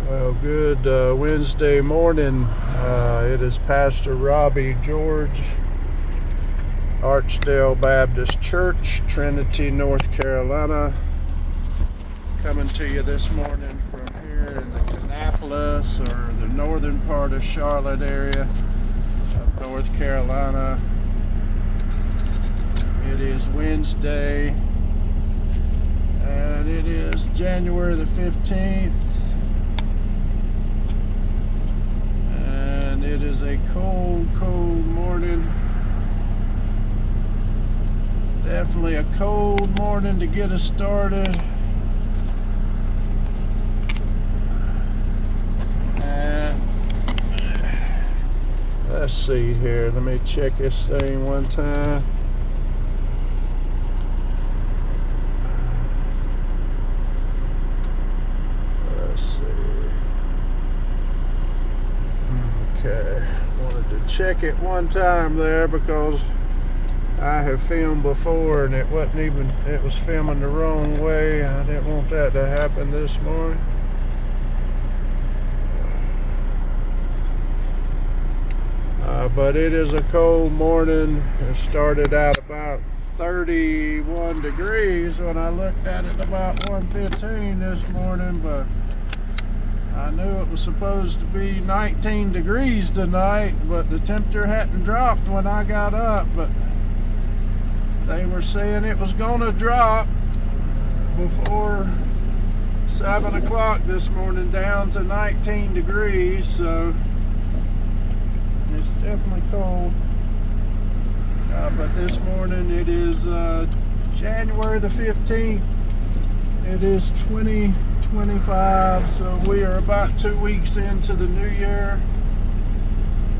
Well, good Wednesday morning. It is Pastor Robbie George, Archdale Baptist Church, Trinity, North Carolina, coming to you this morning from here in the Kannapolis, or the northern part of Charlotte area of North Carolina. It is Wednesday, and it is January the 15th. It is a cold morning. Definitely a cold morning to get us started. And let's see here. Let me check this thing one time. Let's see. Okay, wanted to check it one time there because I have filmed before and it was filming the wrong way. I didn't want that to happen this morning. But it is a cold morning. It started out about 31 degrees when I looked at it about 1:15 this morning, but I knew it was supposed to be 19 degrees tonight, but the temperature hadn't dropped when I got up. But they were saying it was going to drop before 7 o'clock this morning down to 19 degrees, so it's definitely cold. But this morning it is January the 15th. It is 2025, so we are about 2 weeks into the new year,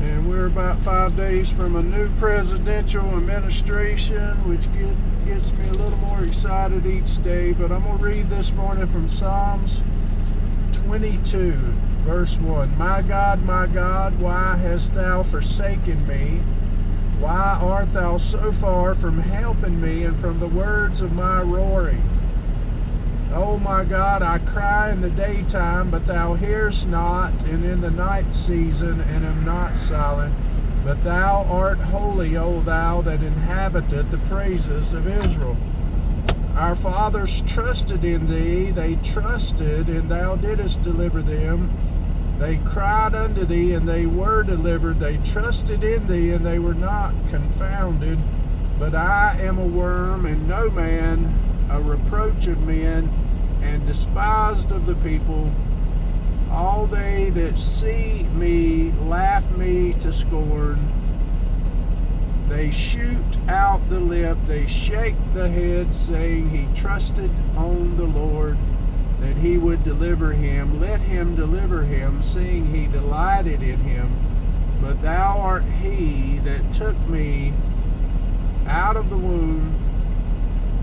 and we're about 5 days from a new presidential administration, which gets me a little more excited each day. But I'm going to read this morning from Psalms 22, verse 1. My God, why hast thou forsaken me? Why art thou so far from helping me and from the words of my roaring? O my God, I cry in the daytime, but thou hearest not, and in the night season, and am not silent. But thou art holy, O thou that inhabiteth the praises of Israel. Our fathers trusted in thee, they trusted, and thou didst deliver them. They cried unto thee, and they were delivered. They trusted in thee, and they were not confounded. But I am a worm, and no man, a reproach of men, and despised of the people. All they that see me laugh me to scorn. They shoot out the lip, they shake the head, saying, He trusted on the Lord, that he would deliver him. Let him deliver him, seeing he delighted in him. But thou art he that took me out of the womb.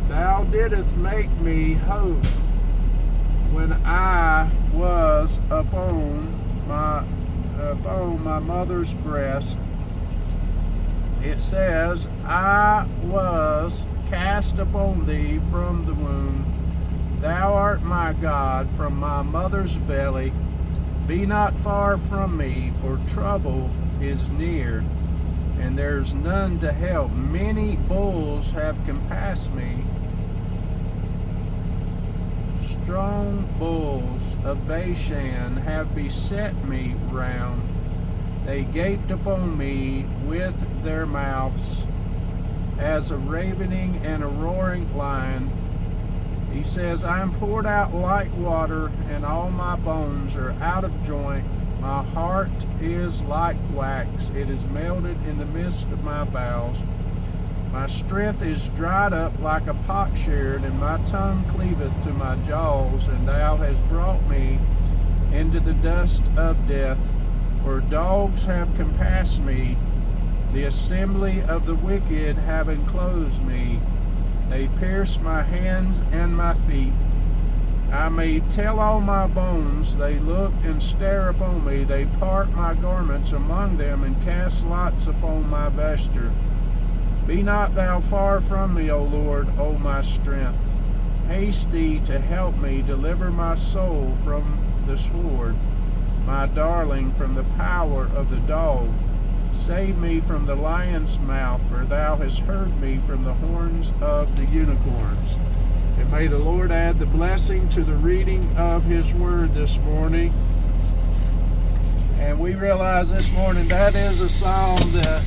Thou didst make me hope when I was upon my mother's breast. It says, I was cast upon thee from the womb. Thou art my God from my mother's belly. Be not far from me, for trouble is near, and there's none to help. Many bulls have compassed me. Strong bulls of Bashan have beset me round. They gaped upon me with their mouths, as a ravening and a roaring lion. He says, I am poured out like water, and all my bones are out of joint. My heart is like wax, it is melted in the midst of my bowels. My strength is dried up like a potsherd, and my tongue cleaveth to my jaws. And thou hast brought me into the dust of death. For dogs have compassed me, the assembly of the wicked have enclosed me. They pierce my hands and my feet. I may tell all my bones, they look and stare upon me. They part my garments among them, and cast lots upon my vesture. Be not thou far from me, O Lord, O my strength. Haste thee to help me, deliver my soul from the sword, my darling, from the power of the dog. Save me from the lion's mouth, for thou hast heard me from the horns of the unicorns. And may the Lord add the blessing to the reading of his word this morning. And we realize this morning that is a psalm that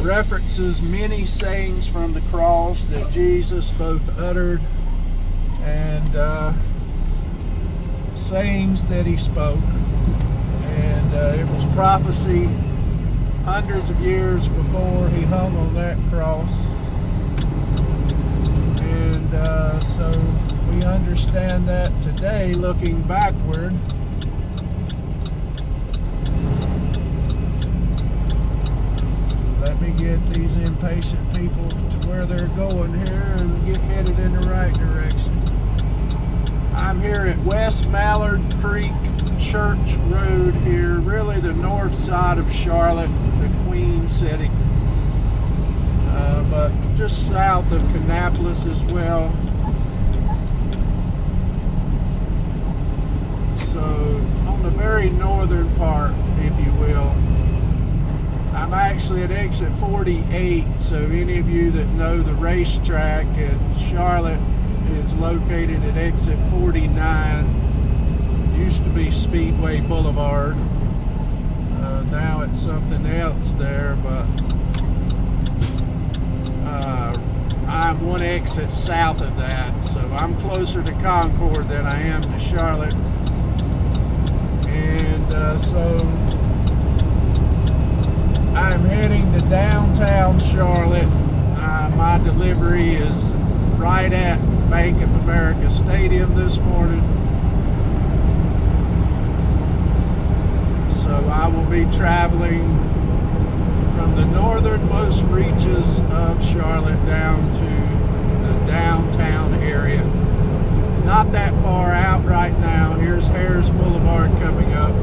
references many sayings from the cross that Jesus both uttered and sayings that he spoke. And it was prophecy hundreds of years before he hung on that cross. And so we understand that today, looking backward. Let me get these impatient people to where they're going here and get headed in the right direction. I'm here at West Mallard Creek Church Road here, really the north side of Charlotte, the Queen City, but just south of Kannapolis as well. So on the very northern part, if you will. I'm actually at exit 48, so any of you that know the racetrack at Charlotte is located at exit 49. Used to be Speedway Boulevard. Now it's something else there, but I'm one exit south of that, so I'm closer to Concord than I am to Charlotte. And so I'm heading to downtown Charlotte. My delivery is right at Bank of America Stadium this morning. So I will be traveling from the northernmost reaches of Charlotte down to the downtown area. Not that far out right now. Here's Harris Boulevard coming up.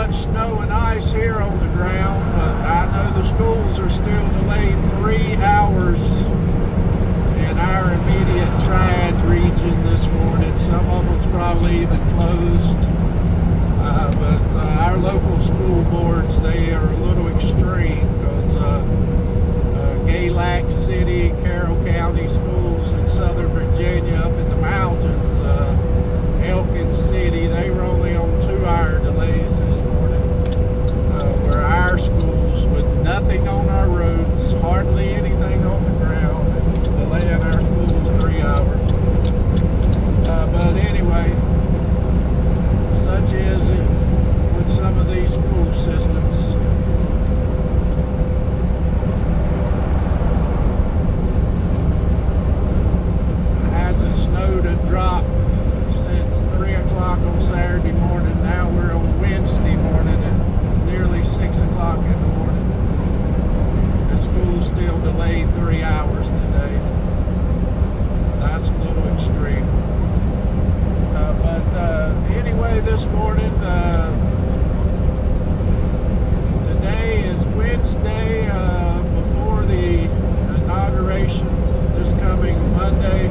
Snow and ice here on the ground, but I know the schools are still delayed 3 hours in our immediate Triad region this morning. Some of them's probably even closed, but our local school boards, they are a little extreme because Galax City, Carroll County schools in Southern Virginia, up in the mountains, Elkin City, they were only on 2-hour delays this morning. Where our schools, with nothing on our roads, hardly anything on the ground, delaying our schools 3 hours. But anyway, such is it with some of these school systems. It hasn't snowed a drop since 3 o'clock on Saturday morning. Now we're on Wednesday morning at nearly 6 o'clock in the morning. The school's still delayed 3 hours today. That's a little extreme. But anyway, this morning, today is Wednesday before the inauguration, this coming Monday.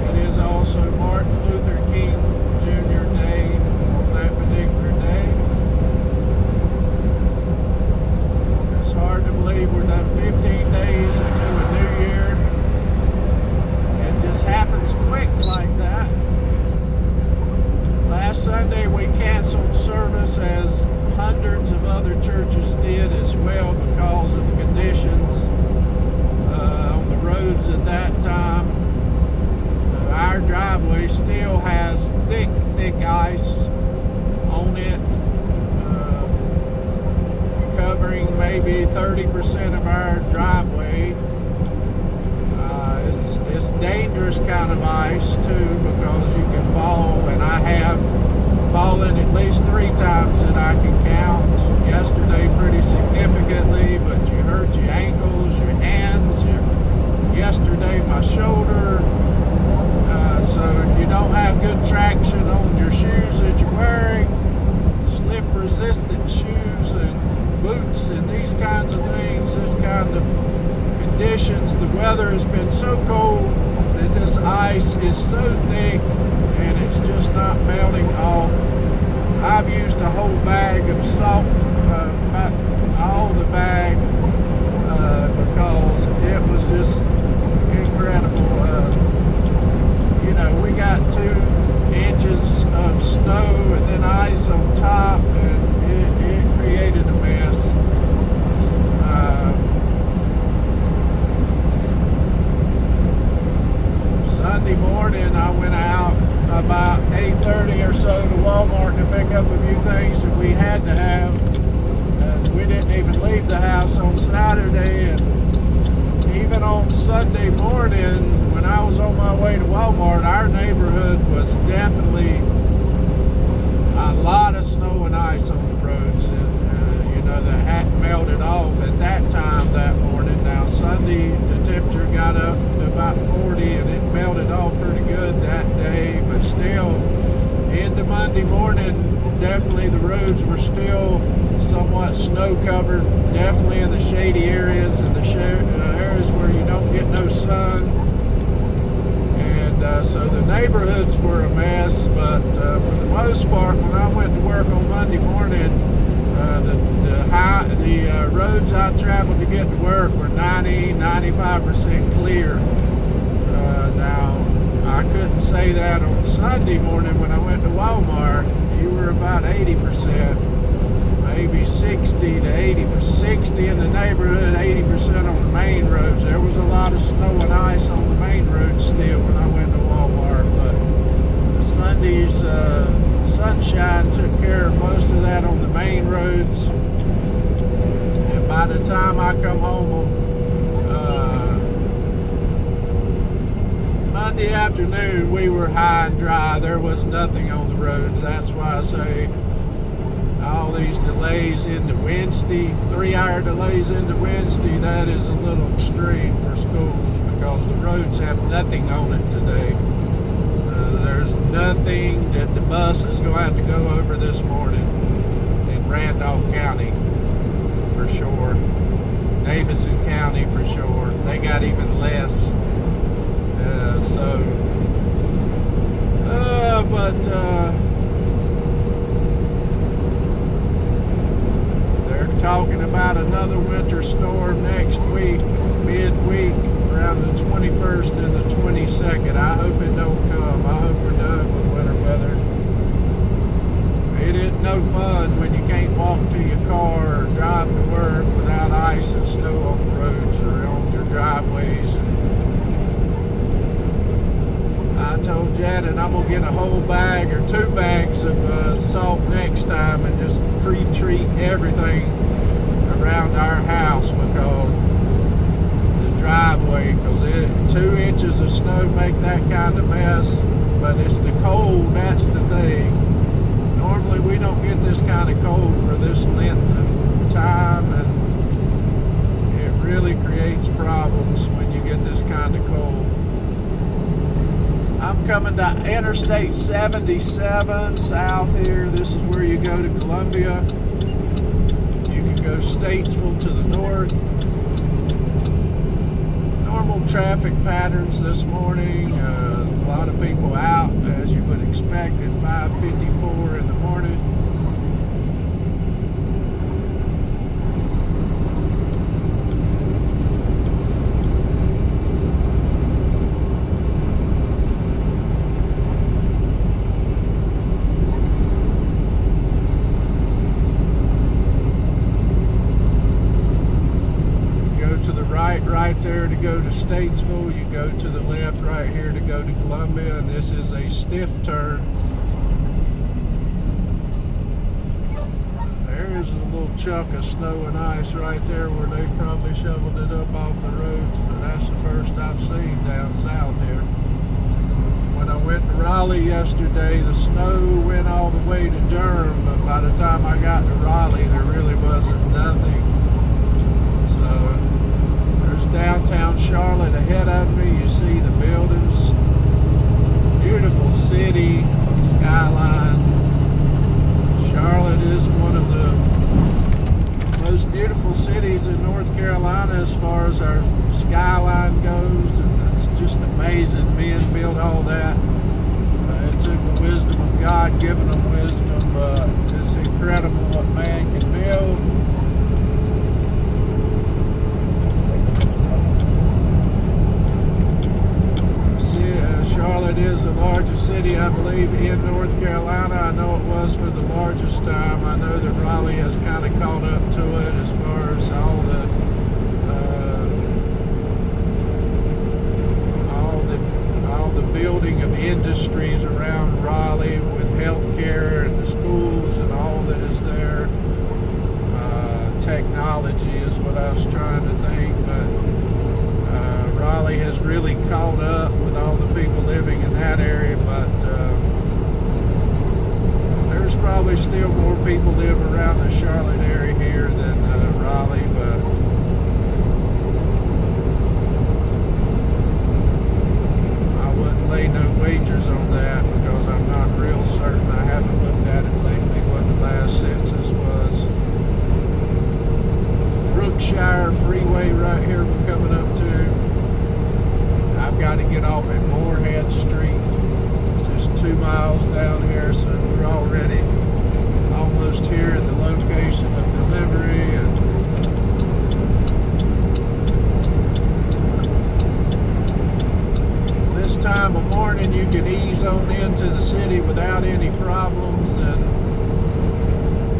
It is also Martin Luther King Jr. Day on that particular day. It's hard to believe we're done 15 days into a new year. It just happens quick like that. Last Sunday we canceled service, as hundreds of other churches did as well, because of the conditions on the roads at that time. Our driveway still has thick ice on it, covering maybe 30% of our driveway. It's dangerous kind of ice too, because you can fall, and I have fallen at least 3 times that I can count. Yesterday pretty significantly, but you hurt your ankles, your hands, yesterday my shoulder. So if you don't have good traction on your shoes that you're wearing, slip resistant shoes, and boots and these kinds of things, this kind of conditions. The weather has been so cold that this ice is so thick and it's just not melting off. I've used a whole bag of salt, all the bag, because it was just incredible. We got 2 inches of snow and then ice on top, and it created a mess. Sunday morning I went out about 8:30 or so to Walmart to pick up a few things that we had to have. We didn't even leave the house on Saturday, and even on Sunday morning when I was on my way to Walmart, our neighborhood was definitely a lot of snow and ice on the roads, and that hadn't melted off at that time that morning. Now Sunday the temperature got up to about 40 and it melted off pretty good that day, but still into Monday morning definitely the roads were still somewhat snow covered, definitely in the shady areas and the areas where you don't get no sun. And so the neighborhoods were a mess, but for the most part, when I went to work on Monday morning, the roads I traveled to get to work were 95% clear. Now, I couldn't say that on Sunday morning when I went to Walmart. You were about 80%, maybe 60 to 80%, 60 in the neighborhood, 80% on the main roads. There was a lot of snow and ice on the main roads still when I went to Walmart, but Sunday's sunshine took care of most of that on the main roads. And by the time I come home on Monday afternoon, we were high and dry. There was nothing on the roads. That's why I say all these delays into Wednesday, 3-hour delays into Wednesday, that is a little extreme for schools because the roads have nothing on it today. There's nothing that the bus is going to have to go over this morning in Randolph County for sure. Davidson County for sure. They got even less. They're talking about another winter storm next week, midweek, around the 21st and the 22nd. I hope it don't come. I hope we're done with winter weather. It isn't no fun when you can't walk to your car or drive to work without ice and snow on the roads or on your driveways. I told Janet I'm going to get a whole bag or 2 bags of salt next time and just pre-treat everything around our house because the driveway, because 2 inches of snow make that kind of mess, but it's the cold, that's the thing. Normally we don't get this kind of cold for this length of time, and it really creates problems when you get this kind of cold. I'm coming to Interstate 77 south here. This is where you go to Columbia. You can go Statesville to the north. Normal traffic patterns this morning. A lot of people out, as you would expect, at 5:54 in the morning. Right there to go to Statesville, you go to the left right here to go to Columbia, and this is a stiff turn. There is a little chunk of snow and ice right there where they probably shoveled it up off the roads, but that's the first I've seen down south here. When I went to Raleigh yesterday, the snow went all the way to Durham, but by the time I got to Raleigh, there really wasn't nothing. So there's downtown Charlotte ahead of me. You see the buildings. Beautiful city, skyline. Charlotte is one of the most most beautiful cities in North Carolina as far as our skyline goes, and it's just amazing. Men built all that. It took the wisdom of God, giving them wisdom. It's incredible what man can build. Charlotte is the largest city, I believe, in North Carolina. I know it was for the largest time. I know that Raleigh has kind of caught up to it as far as all the building of industries around Raleigh with healthcare and the schools and all that is there. Technology is what I was trying to think, but Raleigh has really caught up with all the people living in that area, but there's probably still more people live around the Charlotte area here than Raleigh, but I wouldn't lay no wagers on that because I'm not real certain. I haven't looked at it lately what the last census was. Brookshire Freeway right here we're coming up to. I've got to get off at Moorhead Street. It's just 2 miles down here, so we're already almost here at the location of delivery. And this time of morning, you can ease on into the city without any problems. And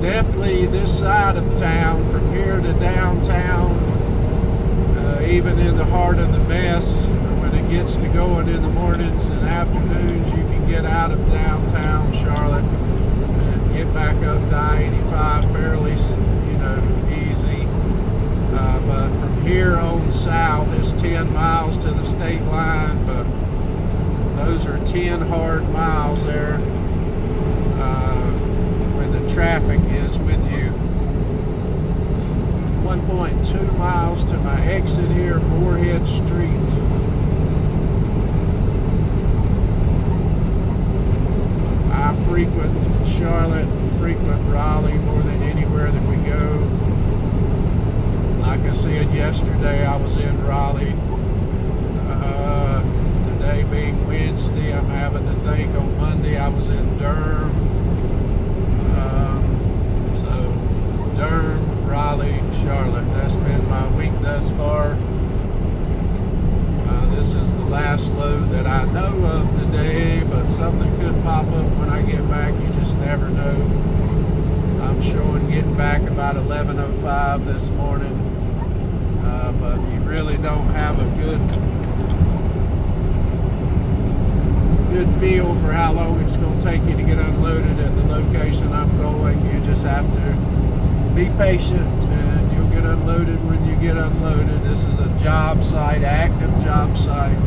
definitely this side of town, from here to downtown, even in the heart of the mess, when it gets to going in the mornings and afternoons, you can get out of downtown Charlotte and get back up to I-85 fairly, easy. But from here on south, it's 10 miles to the state line, but those are 10 hard miles there when the traffic is with you. 1.2 miles to my exit here, Moorhead Street. I frequent Charlotte, frequent Raleigh more than anywhere that we go. Like I said yesterday, I was in Raleigh. Today being Wednesday, I'm having to think on Monday I was in Durham. So Durham, Raleigh, Charlotte. That's been my week thus far. This is the last load that I know of today, but something could pop up when I get back. You just never know. I'm showing getting back about 11:05 this morning, but you really don't have a good feel for how long it's going to take you to get unloaded at the location I'm going. You just have to be patient, and you'll get unloaded when you get unloaded. This is a job site, active job site,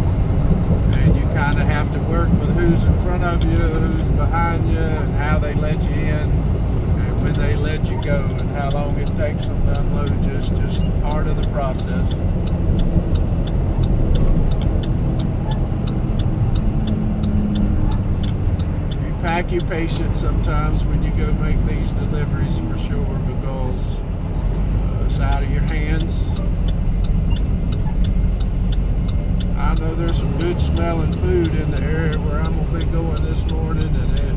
and you kind of have to work with who's in front of you, who's behind you, and how they let you in, and when they let you go, and how long it takes them to unload you. It's just part of the process. You pack your patience sometimes when you go make these deliveries, for sure, because it's out of your hands. I know there's some good smelling food in the area where I'm going to be going this morning, and it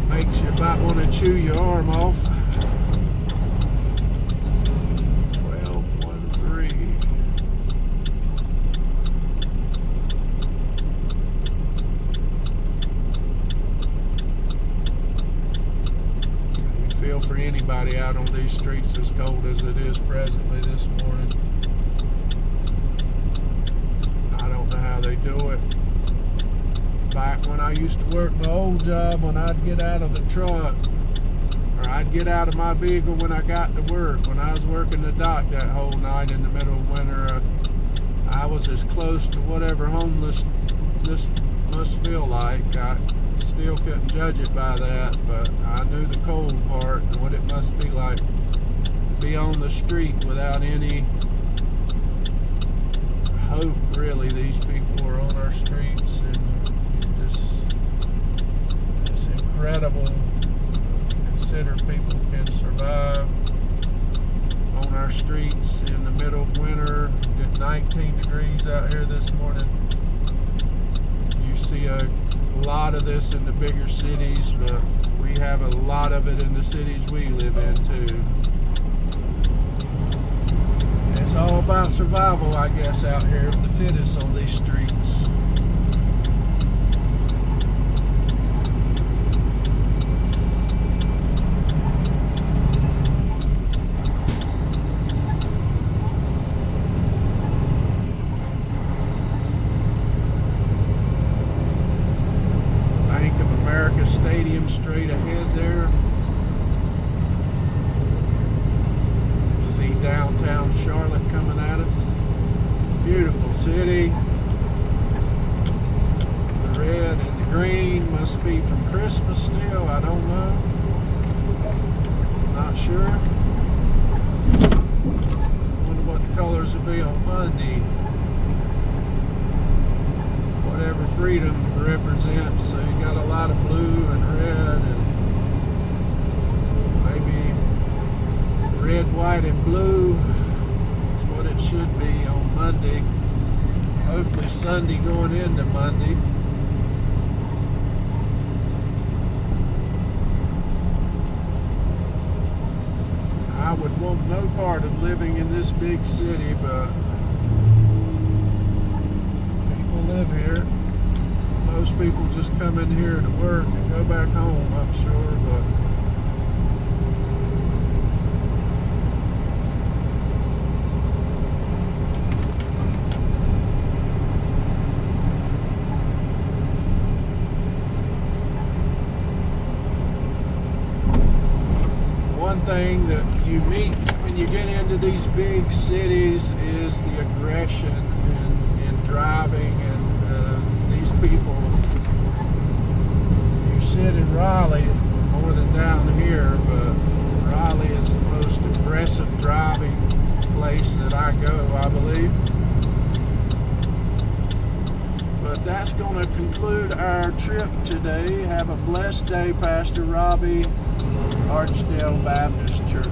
makes you about want to chew your arm off. 1213. You feel for anybody out on these streets as cold as it is presently this morning. I don't know how they do it. Back when I used to work my old job, when I'd get out of the truck, or I'd get out of my vehicle when I got to work, when I was working the dock that whole night in the middle of winter, I was as close to whatever homelessness must feel like. I still couldn't judge it by that, but I knew the cold part and what it must be like to be on the street without any hope, really. These people are on our streets, and it's incredible to consider people can survive. on our streets in the middle of winter. It's 19 degrees out here this morning. You see a lot of this in the bigger cities, but we have a lot of it in the cities we live in too. It's all about survival, I guess, out here, the fittest on these streets. Bank of America Stadium straight ahead there. See downtown Charlotte coming at us. Beautiful city. The red and the green must be from Christmas still. I don't know. Not sure. Wonder what the colors will be on Monday. Whatever freedom represents. So you got a lot of blue and red and maybe red, white, and blue. That's what it should be on Monday. Hopefully Sunday going into Monday. I would want no part of living in this big city, but people live here. Most people just come in here to work and go back home, I'm sure, but one thing that you meet when you get into these big cities is the aggression in driving, and these people, you sit in Raleigh more than down here, but Raleigh is the most aggressive driving place that I go, I believe. But that's going to conclude our trip today. Have a blessed day, Pastor Robbie, Archdale Baptist Church.